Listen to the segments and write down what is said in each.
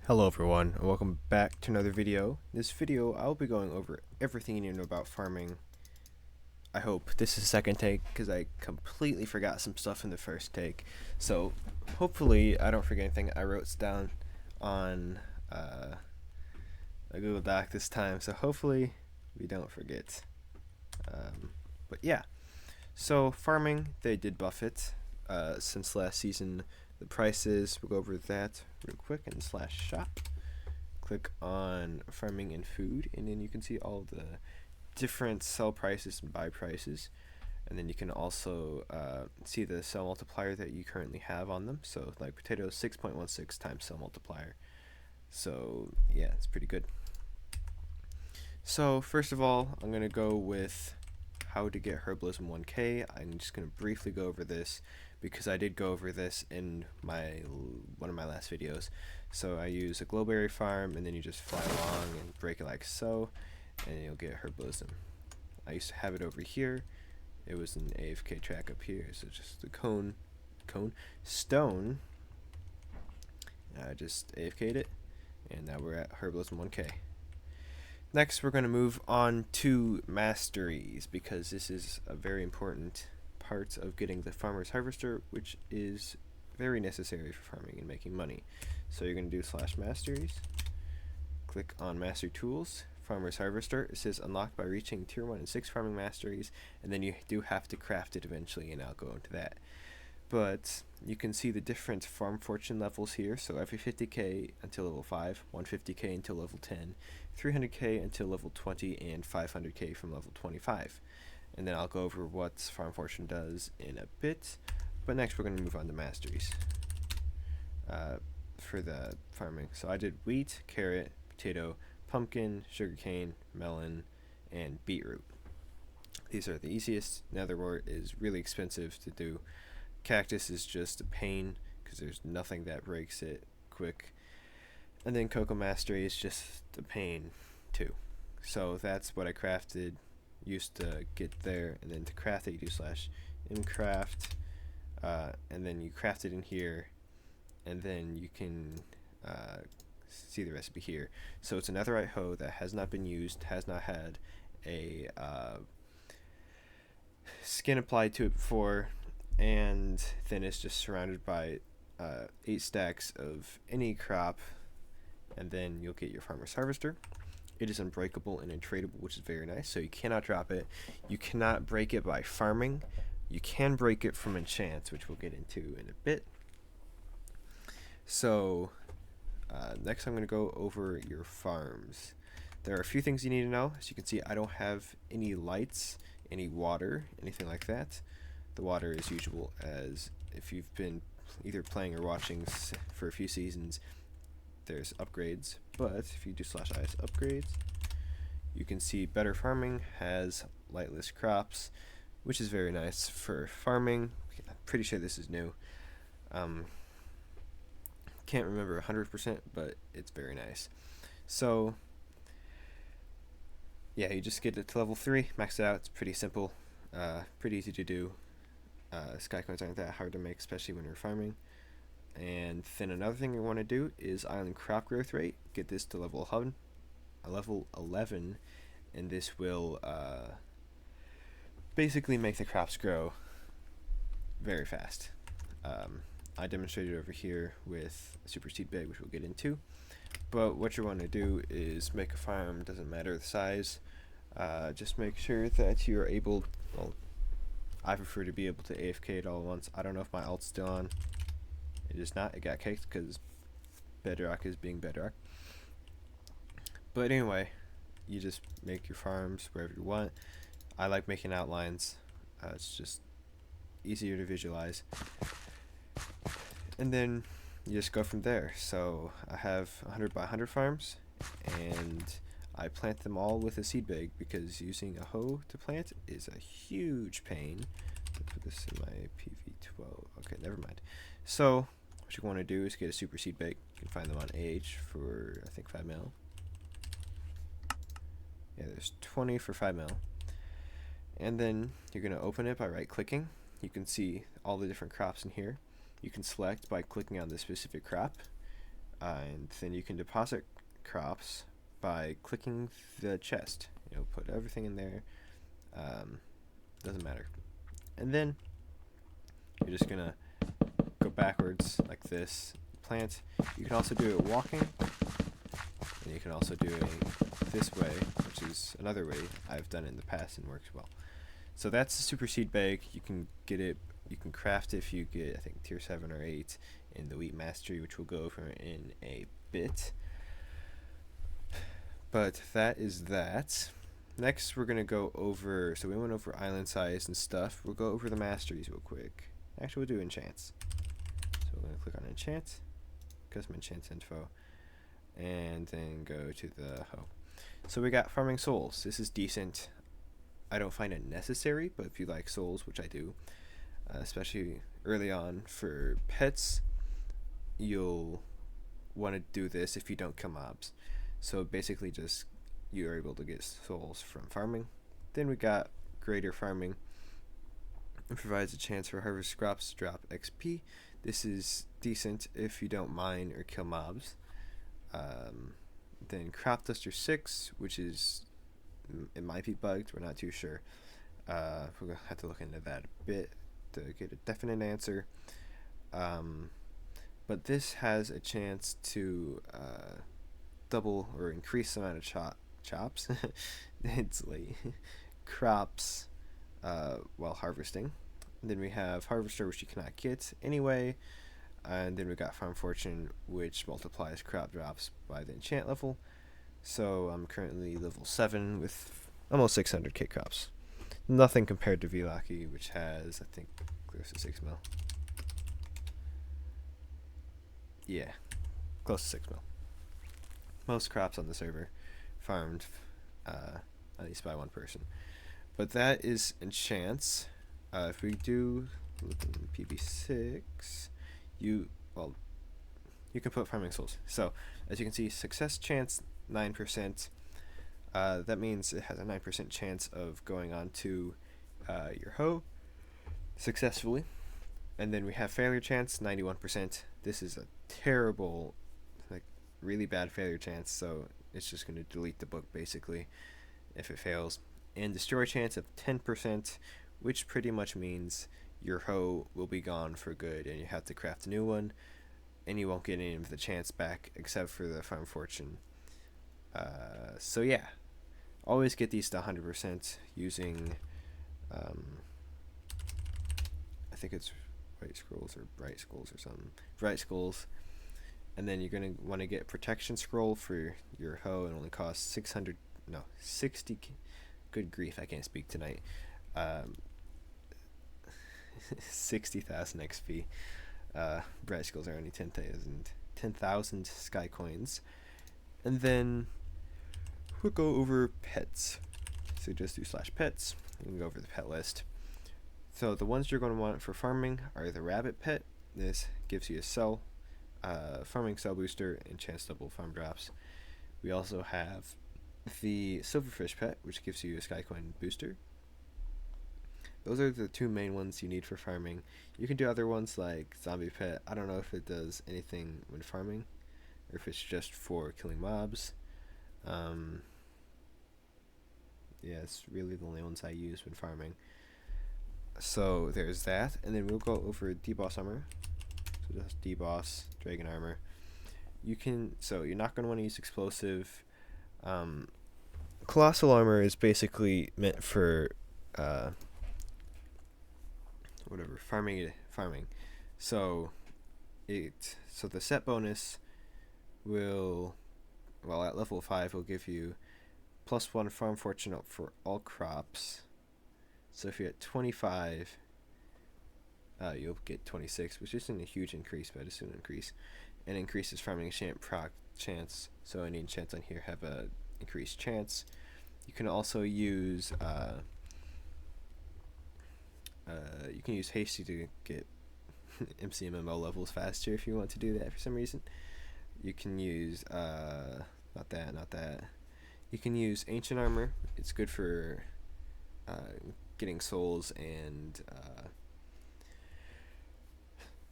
Hello everyone, and welcome back to another video. In this video, I'll be going over everything you need to know about farming. I hope this is the second take, because I completely forgot some stuff in the first take. So, hopefully I don't forget anything. I wrote down on a Google Doc this time, so hopefully we don't forget. But yeah, so farming, they did buff it since last season. The prices, we'll go over that real quick and /shop. Click on farming and food, and then you can see all the different sell prices and buy prices. And then you can also see the sell multiplier that you currently have on them. So like potatoes, 6.16 times sell multiplier. So yeah, it's pretty good. So first of all, I'm going to go with how to get Herbalism 1K. I'm just going to briefly go over this because I did go over this in one of my last videos. So I use a glowberry farm, and then you just fly along and break it like so, and you'll get Herbalism. I used to have it over here. It was an AFK track up here, so just the stone. I just AFK'd it, and now we're at Herbalism 1K. Next, we're going to move on to Masteries, because this is a very important part of getting the Farmer's Harvester, which is very necessary for farming and making money. So you're going to do /Masteries, click on Mastery Tools, Farmer's Harvester. It says unlocked by reaching tier 1 and 6 farming masteries, and then you do have to craft it eventually, and I'll go into that. But you can see the different farm fortune levels here. So every 50k until level 5, 150k until level 10, 300k until level 20, and 500k from level 25. And then I'll go over what farm fortune does in a bit. But next we're going to move on to masteries for the farming. So I did wheat, carrot, potato, pumpkin, sugarcane, melon, and beetroot. These are the easiest. Netherwort is really expensive to do. Cactus is just a pain because there's nothing that breaks it quick. And then Cocoa Mastery is just a pain too. So that's what I crafted, used to get there, and then to craft it you do /mcraft, and then you craft it in here, and then you can see the recipe here. So it's a netherite hoe that has not been used, has not had a skin applied to it before, and then it's just surrounded by 8 stacks of any crop, and then you'll get your Farmer's Harvester. It is unbreakable and untradeable, which is very nice, so you cannot drop it. You cannot break it by farming. You can break it from enchants, which we'll get into in a bit. So next I'm going to go over your farms. There are a few things you need to know. As you can see, I don't have any lights, any water, anything like that. The water is usual, as if you've been either playing or watching for a few seasons, there's upgrades. But if you do /is upgrades, you can see better farming has lightless crops, which is very nice for farming. I'm pretty sure this is new. Can't remember 100%, but it's very nice. So yeah, you just get it to level 3, max it out. It's pretty simple, pretty easy to do. Sky coins aren't that hard to make, especially when you're farming. And then another thing you want to do is island crop growth rate. Get this to level 11, and this will basically make the crops grow very fast. I demonstrated over here with a super seed bag, which we'll get into. But what you want to do is make a farm, doesn't matter the size. Just make sure that you're able, well, I prefer to be able to AFK it all at once. I don't know if my alt's still on. It is not. It got kicked because Bedrock is being Bedrock. But anyway, you just make your farms wherever you want. I like making outlines. It's just easier to visualize. And then you just go from there. So I have 100 by 100 farms, and I plant them all with a seed bag because using a hoe to plant is a huge pain. I'll put this in my PV12. Okay, never mind. So what you want to do is get a super seed bag. You can find them on AH for, I think, 5 mil. Yeah, there's 20 for 5 mil. And then you're going to open it by right clicking. You can see all the different crops in here. You can select by clicking on the specific crop. and then you can deposit crops by clicking the chest. Put everything in there. Doesn't matter. And then you're just gonna go backwards like this. Plant. You can also do it walking, and you can also do it this way, which is another way I've done it in the past and works well. So that's the super seed bag. You can get it. You can craft it if you get, I think, tier 7 or 8 in the wheat mastery, which we'll go over in a bit. But that is that. Next, we're going to go over, so we went over island size and stuff. We'll go over the masteries real quick. Actually, we'll do enchants. So we're going to click on enchant, custom enchants info, and then go to the hoe. So we got farming souls. This is decent. I don't find it necessary, but if you like souls, which I do, especially early on for pets, you'll want to do this if you don't kill mobs. So basically just you are able to get souls from farming. Then we got greater farming. It provides a chance for harvest crops to drop XP. This is decent if you don't mine or kill mobs. Then crop duster 6, which is, it might be bugged, we're not too sure. We're gonna have to look into that a bit to get a definite answer. But this has a chance to double or increase the amount of chops it's like crops while harvesting. And then we have harvester, which you cannot get anyway, and then we got farm fortune, which multiplies crop drops by the enchant level. So I'm currently level 7 with almost 600k crops. Nothing compared to Velaki, which has, I think, close to 6 mil. Yeah, close to 6 mil. Most crops on the server farmed at least by one person. But that is enchants. If we do look in PB6, you can put farming souls. So as you can see, success chance 9%. That means it has a 9% chance of going on to your hoe successfully. And then we have failure chance 91%. This is a terrible, like really bad failure chance, so it's just going to delete the book basically if it fails. And destroy chance of 10%, which pretty much means your hoe will be gone for good and you have to craft a new one, and you won't get any of the chance back except for the farm fortune. So yeah, always get these to 100% using I think it's White Scrolls or Bright Scrolls or something. Bright Scrolls. And then you're going to want to get Protection Scroll for your hoe. It only costs 60. Good grief, I can't speak tonight. 60,000 XP. Bright Scrolls are only 10,000 Sky Coins. And then we'll go over pets. So just do /pets. You can go over the pet list. So the ones you're going to want for farming are the rabbit pet. This gives you a cell, farming cell booster, and chance double farm drops. We also have the silverfish pet, which gives you a sky coin booster. Those are the two main ones you need for farming. You can do other ones like zombie pet. I don't know if it does anything when farming, or if it's just for killing mobs. Yeah, it's really the only ones I use when farming. So there's that, and then we'll go over deboss armor. So just deboss dragon armor. So you're not going to want to use explosive. Colossal armor is basically meant for farming. So the set bonus will, well, at level 5 will give you +1 farm fortune up for all crops. So if you're at 25, you'll get 26, which isn't a huge increase, but it's an increase. And increases farming enchant proc chance, so any enchants on here have a increased chance. You can also use hasty to get MCMMO levels faster if you want to do that for some reason. You can use not that. You can use ancient armor. It's good for getting souls and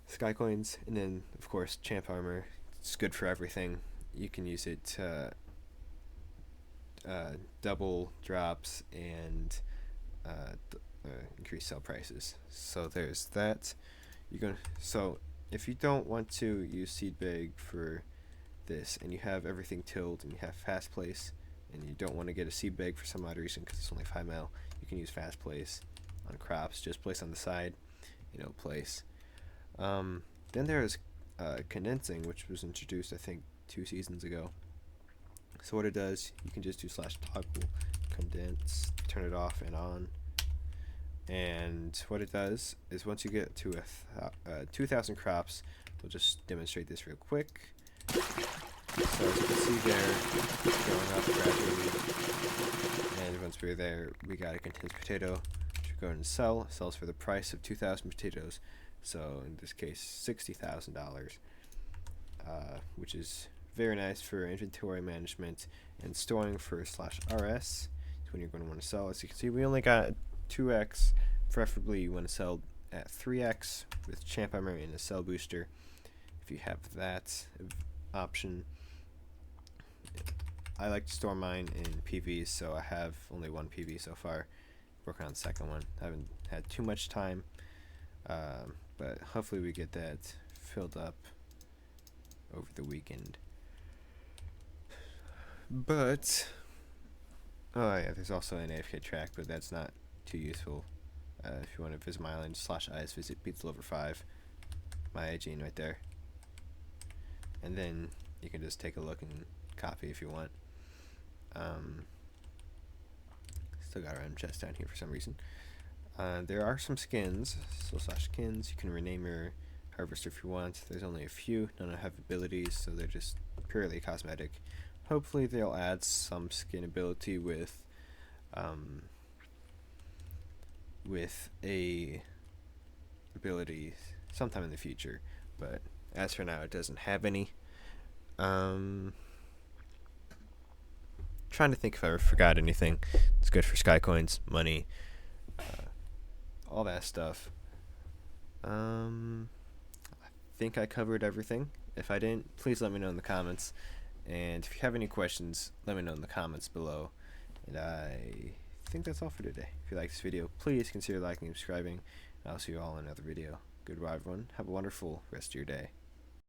sky coins, and then of course champ armor. it's good for everything. You can use it to double drops and increase sell prices. So there's that. So if you don't want to use seed bag for this, and you have everything tilled and you have fast place, and you don't want to get a seed bag for some odd reason because it's only 5 mil, you can use fast place on crops. Just place on the side, place. Then there's condensing, which was introduced I think 2 seasons ago. So what it does, you can just do /toggle condense, turn it off and on. And what it does is once you get to 2,000 crops, we'll just demonstrate this real quick. So as you can see there, it's going up gradually. And once we're there, we got a condensed potato, which we're going to sell. It sells for the price of 2,000 potatoes. So in this case, $60,000, which is very nice for inventory management and storing for /RS. When you're going to want to sell. As you can see, we only got 2x. Preferably you want to sell at 3x with champ armor and a sell booster if you have that option. I like to store mine in PVs, so I have only 1 PV so far. Working on the second one. I haven't had too much time, but hopefully we get that filled up over the weekend. But oh yeah, there's also an AFK track, but that's not too useful. If you want to visit my island, /is visit pizza over 5, my IGN right there, and then you can just take a look and copy if you want. Still got our M chest down here for some reason. There are some skins, so /skins. You can rename your harvester if you want. There's only a few. None have abilities, so they're just purely cosmetic. Hopefully they'll add some skin ability with a ability sometime in the future, but as for now it doesn't have any. Trying to think if I forgot anything. It's good for sky coins, money, all that stuff. I think I covered everything. If I didn't, please let me know in the comments. And if you have any questions, let me know in the comments below. And I think that's all for today. If you like this video, please consider liking and subscribing. And I'll see you all in another video. Goodbye, everyone. Have a wonderful rest of your day.